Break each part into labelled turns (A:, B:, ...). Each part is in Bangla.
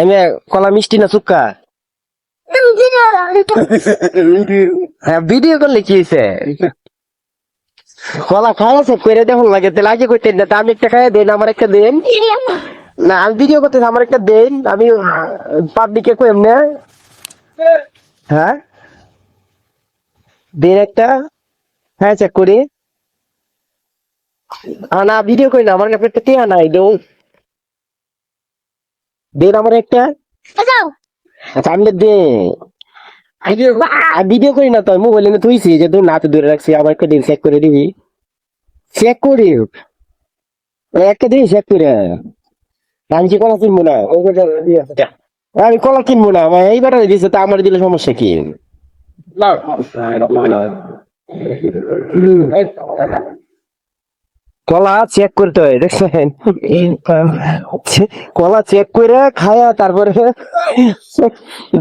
A: এমে কলা মিষ্টি না চুক্কা? হ্যাঁ, ভিডিও করলে কি হয়েছে? কলা খাওয়া আছে করে দেখুন লাগে তাহলে আগে করতেন না, আমি একটা খাই দেন, আমার একটা দেন। না আমি ভিডিও করতেছি, আমার একটা দেন, আমি পাবলিকে কই এমনি। হ্যাঁ দেন একটা। হ্যাঁ চেক করি। না ভিডিও করি না, আমার কাছে একটা টিয়া নাই, দেও দেন আমার একটা। আচ্ছা আমি দে ভিডিও করি না তো, মোবাইলে না তুইছি যে তুই নাতে ধরে রাখছি, আমার একটা দিন চেক করে দিবি। চেক করি একটা দিন চেক করে। আমি যে কলা কিনবো না, আমি কলা কিনবো না, আমার এইবার দিয়েছে তা আমার দিলে সমস্যা কি? কলা চেক করতে হয় দেখছেন, কলা চেক করে খায়া তারপরে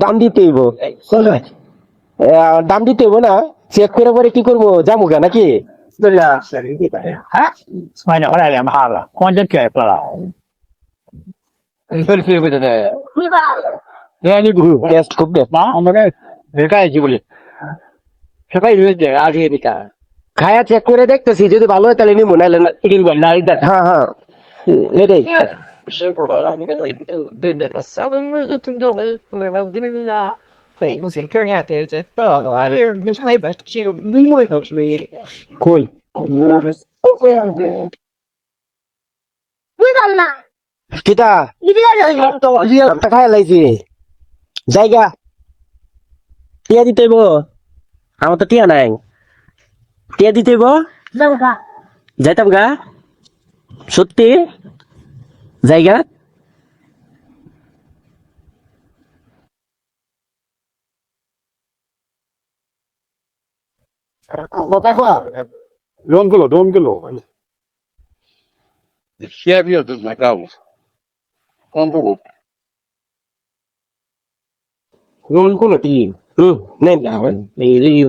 A: দাম দিতে হইব। দাম দিতে হইব না, চেক করে পরে কি করবো, যাবো গা নাকি?
B: Bueno, ahora le bajaba. ¿Cuánto es que es para?
A: Test খুব বেশ।
B: আমাকে বেকার জীবনে সবাই রয়েছে আগে বেকা
A: খায়া চেক করে দেখতেছি, যদি ভালো হয় তাহলে নিবো, নাহলে না।
B: কিনবেন না এটা
A: হ্যাঁ হ্যাঁ এটাই। কই কিতা খায়া লাইছি জায়গা, টিয়া দিতে হইব, আমার তো টিয়া নাই, টিয়া দিতে হইব। যাইতাম গা সত্যি জায়গা।
B: Don Golo. Si è via del mercato. Quanto
A: Ngon có là tiền. Nên là phải đi đi